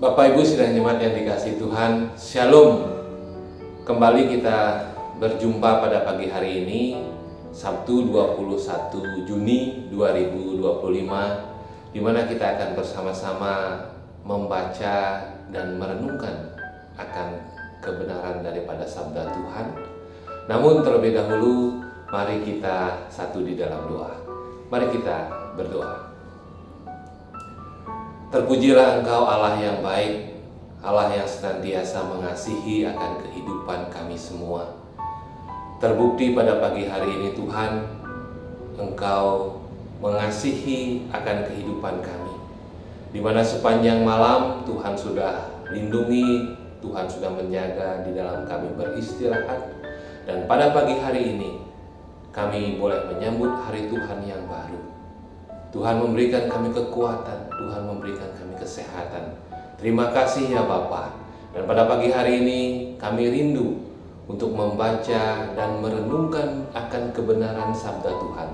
Bapak Ibu sidang jemaat yang dikasihi Tuhan, Shalom. Kembali kita berjumpa pada pagi hari ini, Sabtu 21 Juni 2025, di mana kita akan bersama-sama membaca dan merenungkan akan kebenaran daripada sabda Tuhan. Namun terlebih dahulu, mari kita satu di dalam doa. Mari kita berdoa. Terpujilah Engkau Allah yang baik, Allah yang senantiasa mengasihi akan kehidupan kami semua. Terbukti pada pagi hari ini Tuhan, Engkau mengasihi akan kehidupan kami. Di mana sepanjang malam Tuhan sudah lindungi, Tuhan sudah menjaga di dalam kami beristirahat. Dan pada pagi hari ini, kami boleh menyambut hari Tuhan yang baru. Tuhan memberikan kami kekuatan, Tuhan memberikan kami kesehatan. Terima kasih ya Bapa. Dan pada pagi hari ini kami rindu untuk membaca dan merenungkan akan kebenaran sabda Tuhan.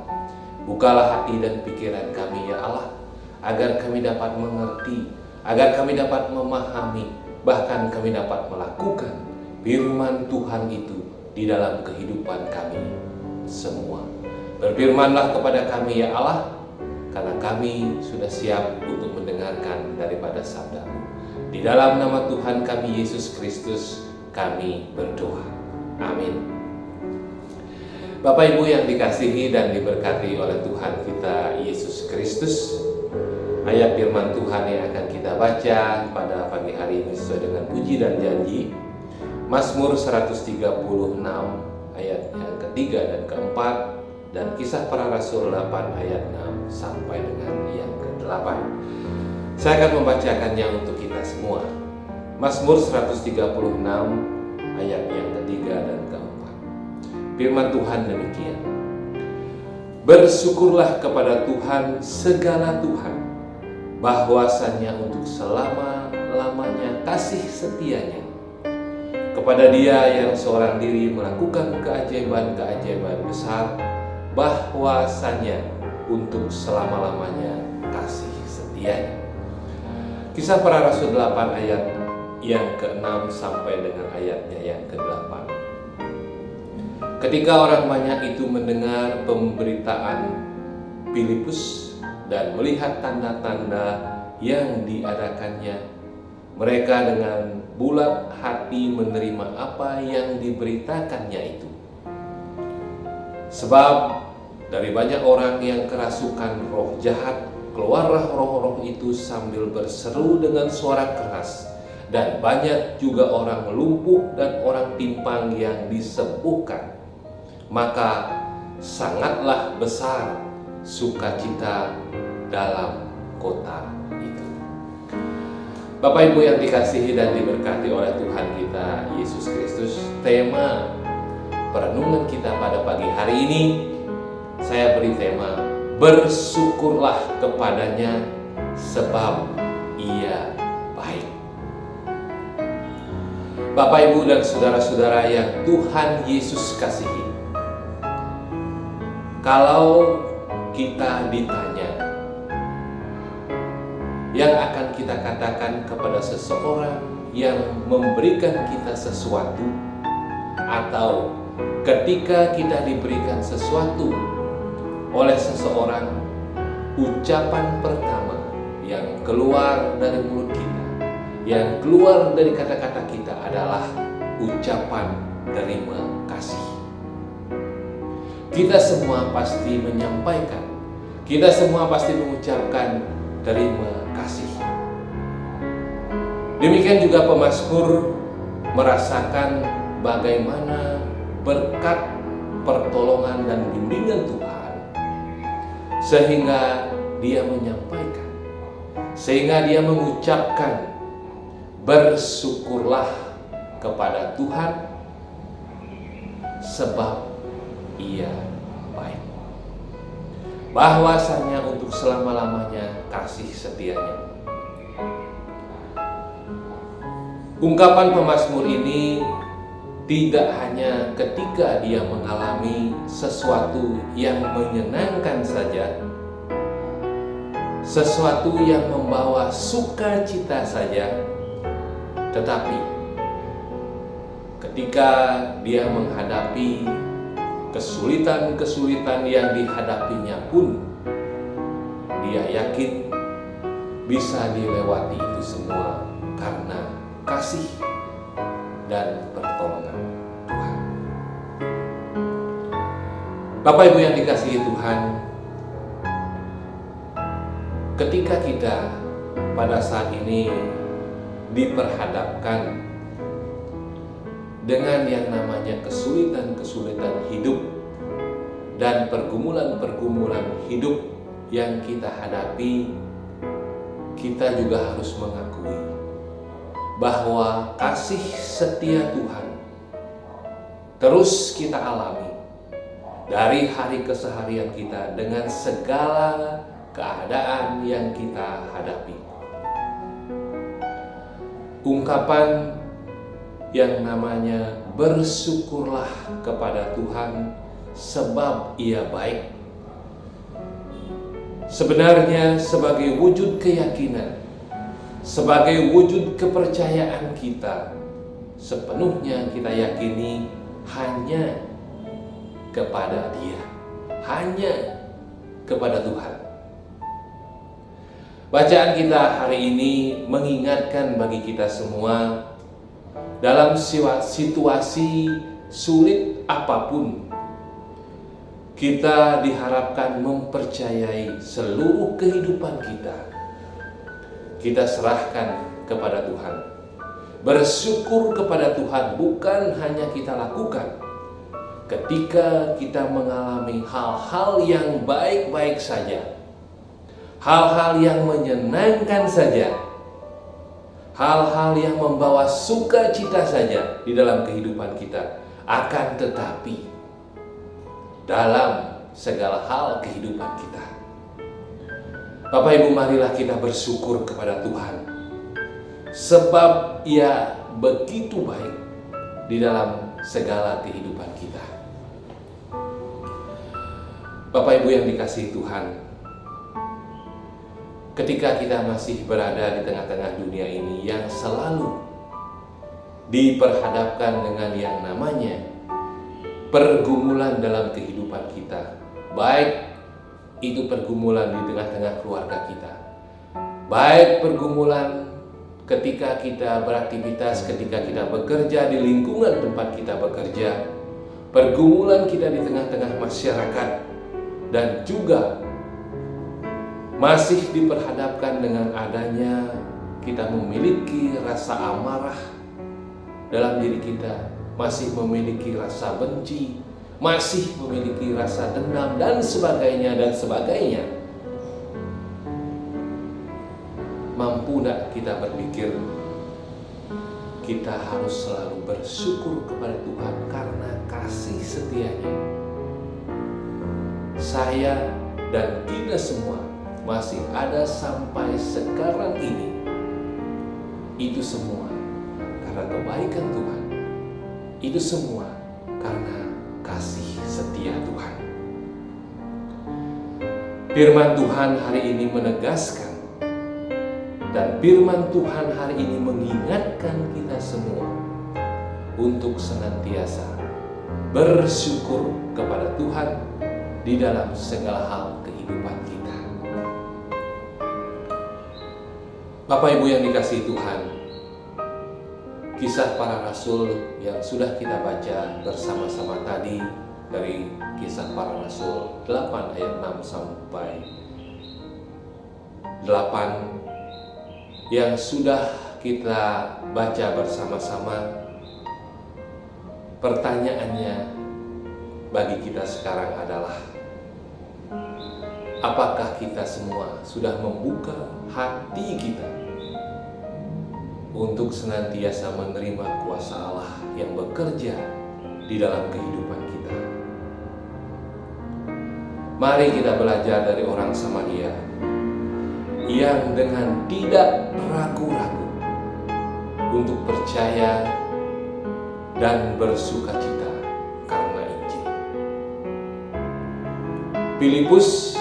Bukalah hati dan pikiran kami ya Allah, agar kami dapat mengerti, agar kami dapat memahami, bahkan kami dapat melakukan firman Tuhan itu di dalam kehidupan kami semua. Berfirmanlah kepada kami ya Allah, karena kami sudah siap untuk mendengarkan daripada sabda-Mu. Di dalam nama Tuhan kami Yesus Kristus kami berdoa. Amin. Bapak Ibu yang dikasihi dan diberkati oleh Tuhan kita Yesus Kristus, ayat firman Tuhan yang akan kita baca pada pagi hari ini sesuai dengan puji dan janji, Mazmur 136 ayat yang ketiga dan keempat, dan Kisah Para Rasul 8 ayat 6 sampai dengan yang ke-8. Saya akan membacakannya untuk kita semua. Mazmur 136 ayat yang ketiga dan keempat. Firman Tuhan demikian. Bersyukurlah kepada Tuhan segala Tuhan, bahwasannya untuk selama-lamanya kasih setianya. Kepada Dia yang seorang diri melakukan keajaiban-keajaiban besar, bahwasanya untuk selama-lamanya kasih setianya. Kisah Para Rasul 8 ayat yang ke-6 sampai dengan ayatnya yang ke-8. Ketika orang banyak itu mendengar pemberitaan Filipus dan melihat tanda-tanda yang diadakannya, mereka dengan bulat hati menerima apa yang diberitakannya itu. Sebab dari banyak orang yang kerasukan roh jahat, keluarlah roh-roh itu sambil berseru dengan suara keras, dan banyak juga orang lumpuh dan orang timpang yang disembuhkan. Maka sangatlah besar sukacita dalam kota itu. Bapak Ibu yang dikasihi dan diberkati oleh Tuhan kita Yesus Kristus, tema perenungan kita pada pagi hari ini saya beri tema, bersyukurlah kepadanya sebab Ia baik. Bapak Ibu dan saudara-saudara yang Tuhan Yesus kasihi, kalau kita ditanya, yang akan kita katakan kepada seseorang yang memberikan kita sesuatu, atau ketika kita diberikan sesuatu oleh seseorang, ucapan pertama yang keluar dari mulut kita, yang keluar dari kata-kata kita adalah ucapan terima kasih. Kita semua pasti menyampaikan, kita semua pasti mengucapkan terima kasih. Demikian juga pemazmur merasakan bagaimana berkat pertolongan dan bimbingan Tuhan, sehingga dia menyampaikan, sehingga dia mengucapkan, bersyukurlah kepada Tuhan sebab Ia baik, bahwasanya untuk selama-lamanya kasih setianya. Ungkapan pemazmur ini tidak hanya ketika dia mengalami sesuatu yang menyenangkan saja, sesuatu yang membawa sukacita saja, Tetapi ketika dia menghadapi kesulitan-kesulitan yang dihadapinya pun, dia yakin bisa dilewati itu semua karena kasih dan pertolongan Tuhan. Bapak Ibu yang dikasihi Tuhan, ketika kita pada saat ini diperhadapkan dengan yang namanya kesulitan-kesulitan hidup dan pergumulan-pergumulan hidup yang kita hadapi, kita juga harus mengakui bahwa kasih setia Tuhan terus kita alami dari hari keseharian kita dengan segala keadaan yang kita hadapi. Ungkapan yang namanya bersyukurlah kepada Tuhan sebab Ia baik, sebenarnya sebagai wujud keyakinan, sebagai wujud kepercayaan kita, sepenuhnya kita yakini hanya kepada Dia, hanya kepada Tuhan. Bacaan kita hari ini mengingatkan bagi kita semua, dalam situasi sulit apapun, kita diharapkan mempercayai seluruh kehidupan kita. Kita serahkan kepada Tuhan. Bersyukur kepada Tuhan bukan hanya kita lakukan ketika kita mengalami hal-hal yang baik-baik saja, hal-hal yang menyenangkan saja, hal-hal yang membawa sukacita saja di dalam kehidupan kita. Akan tetapi dalam segala hal kehidupan kita, Bapak Ibu, marilah kita bersyukur kepada Tuhan sebab Ia begitu baik di dalam segala kehidupan kita. Bapak Ibu yang dikasihi Tuhan, ketika kita masih berada di tengah-tengah dunia ini yang selalu diperhadapkan dengan yang namanya pergumulan dalam kehidupan kita, baik itu pergumulan di tengah-tengah keluarga kita, baik pergumulan ketika kita beraktivitas, ketika kita bekerja di lingkungan tempat kita bekerja, pergumulan kita di tengah-tengah masyarakat, dan juga masih diperhadapkan dengan adanya kita memiliki rasa amarah dalam diri kita, masih memiliki rasa benci, masih memiliki rasa dendam, dan sebagainya dan sebagainya. Mampu tak kita berpikir kita harus selalu bersyukur kepada Tuhan karena kasih setianya. Saya dan kita semua masih ada sampai sekarang ini. Itu semua karena kebaikan Tuhan. Itu semua karena kasih setia Tuhan. Firman Tuhan hari ini menegaskan, dan firman Tuhan hari ini mengingatkan kita semua untuk senantiasa bersyukur kepada Tuhan di dalam segala hal kehidupan kita. Bapak Ibu yang dikasihi Tuhan, kisah para rasul yang sudah kita baca bersama-sama tadi dari Kisah Para Rasul 8 ayat 6 sampai 8 yang sudah kita baca bersama-sama. Pertanyaannya bagi kita sekarang adalah, apakah kita semua sudah membuka hati kita untuk senantiasa menerima kuasa Allah yang bekerja di dalam kehidupan kita? Mari kita belajar dari orang Samaria yang dengan tidak ragu-ragu untuk percaya dan bersukacita karena Injil. Filipus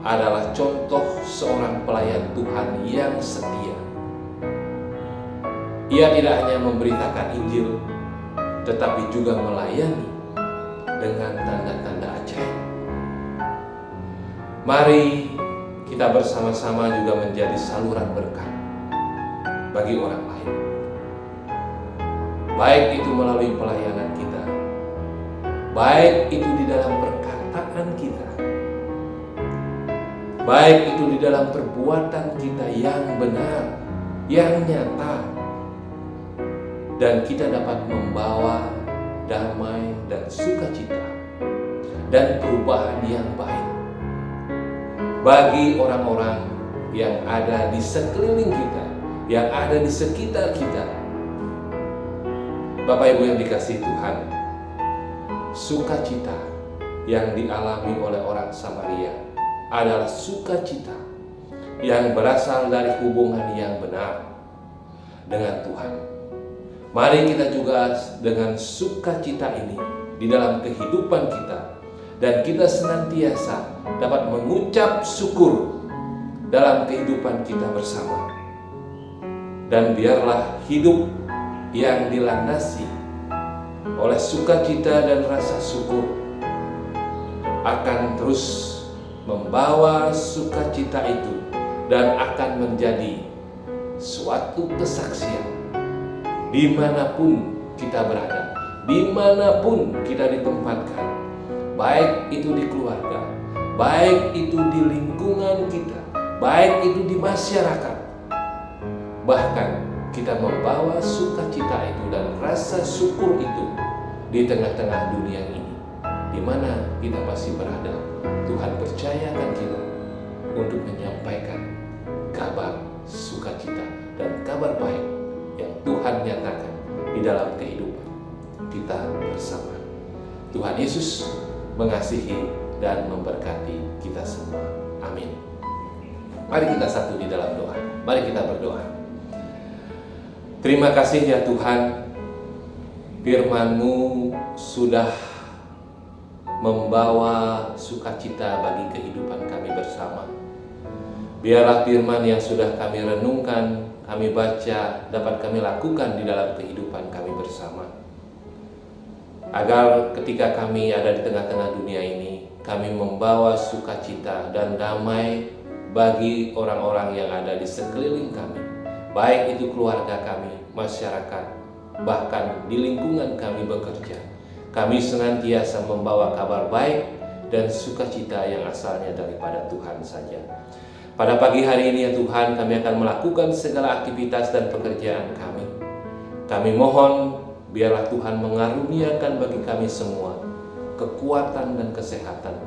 adalah contoh seorang pelayan Tuhan yang setia. Ia tidak hanya memberitakan Injil, tetapi juga melayani dengan tanda-tanda ajaib. Mari kita bersama-sama juga menjadi saluran berkat bagi orang lain. Baik itu melalui pelayanan kita, baik itu di dalam perkataan kita, baik itu di dalam perbuatan kita yang benar, yang nyata, dan kita dapat membawa damai dan sukacita dan perubahan yang baik bagi orang-orang yang ada di sekeliling kita, yang ada di sekitar kita. Bapak Ibu yang dikasihi Tuhan, sukacita yang dialami oleh orang Samaria adalah sukacita yang berasal dari hubungan yang benar dengan Tuhan. Mari kita juga dengan sukacita ini di dalam kehidupan kita, dan kita senantiasa dapat mengucap syukur dalam kehidupan kita bersama. Dan biarlah hidup yang dilandasi oleh sukacita dan rasa syukur akan terus membawa sukacita itu dan akan menjadi suatu kesaksian dimanapun kita berada, dimanapun kita ditempatkan, baik itu di keluarga, baik itu di lingkungan kita, baik itu di masyarakat. Bahkan kita membawa sukacita itu dan rasa syukur itu di tengah-tengah dunia ini, di mana kita masih berada. Tuhan percayakan kita untuk menyampaikan kabar sukacita dan kabar baik yang Tuhan nyatakan di dalam kehidupan kita bersama. Tuhan Yesus mengasihi dan memberkati kita semua. Amin. Mari kita satu di dalam doa. Mari kita berdoa. Terima kasih ya Tuhan, firman-Mu sudah membawa sukacita bagi kehidupan kami bersama. Biarlah firman yang sudah kami renungkan, kami baca, dapat kami lakukan di dalam kehidupan kami bersama. Agar ketika kami ada di tengah-tengah dunia ini, kami membawa sukacita dan damai bagi orang-orang yang ada di sekeliling kami. Baik itu keluarga kami, masyarakat, bahkan di lingkungan kami bekerja. Kami senantiasa membawa kabar baik dan sukacita yang asalnya daripada Tuhan saja. Pada pagi hari ini ya Tuhan, kami akan melakukan segala aktivitas dan pekerjaan kami. Kami mohon biarlah Tuhan mengaruniakan bagi kami semua kekuatan dan kesehatan,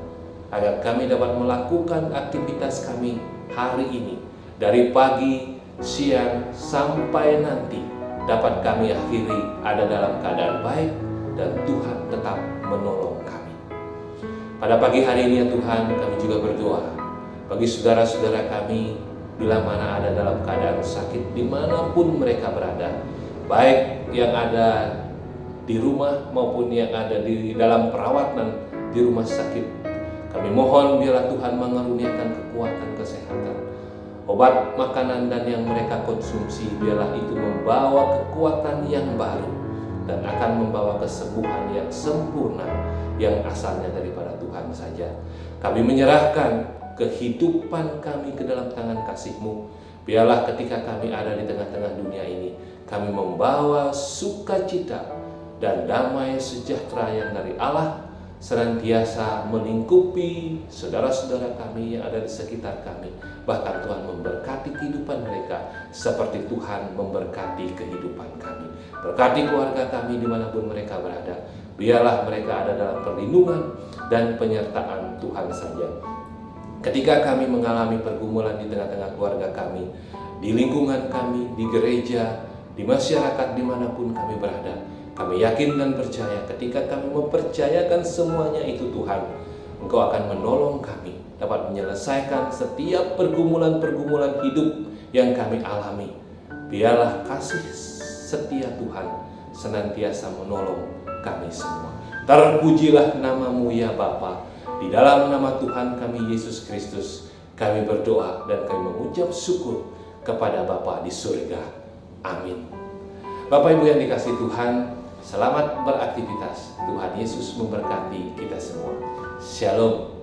agar kami dapat melakukan aktivitas kami hari ini dari pagi, siang, sampai nanti dapat kami akhiri ada dalam keadaan baik dan Tuhan tetap menolong kami. Pada pagi hari ini ya Tuhan, kami juga berdoa bagi saudara-saudara kami bila mana ada dalam keadaan sakit dimanapun mereka berada, baik yang ada di rumah maupun yang ada di dalam perawatan di rumah sakit. Kami mohon biarlah Tuhan mengaruniakan kekuatan kesehatan, obat, makanan dan yang mereka konsumsi, biarlah itu membawa kekuatan yang baru dan akan membawa kesembuhan yang sempurna yang asalnya daripada Tuhan saja. Kami menyerahkan kehidupan kami ke dalam tangan kasih-Mu. Biarlah ketika kami ada di tengah-tengah dunia ini, kami membawa sukacita dan damai sejahtera yang dari Allah senantiasa melingkupi saudara-saudara kami yang ada di sekitar kami. Bahkan Tuhan memberkati kehidupan mereka seperti Tuhan memberkati kehidupan kami. Berkati keluarga kami dimanapun mereka berada. Biarlah mereka ada dalam perlindungan dan penyertaan Tuhan saja. Ketika kami mengalami pergumulan di tengah-tengah keluarga kami, di lingkungan kami, di gereja, di masyarakat dimanapun kami berada, kami yakin dan percaya ketika kami mempercayakan semuanya itu Tuhan, Engkau akan menolong kami dapat menyelesaikan setiap pergumulan-pergumulan hidup yang kami alami. Biarlah kasih setia Tuhan senantiasa menolong kami semua. Terpujilah nama-Mu ya Bapa. Di dalam nama Tuhan kami Yesus Kristus, kami berdoa dan kami mengucap syukur kepada Bapa di surga. Amin. Bapak Ibu yang dikasihi Tuhan, selamat beraktivitas. Tuhan Yesus memberkati kita semua. Shalom.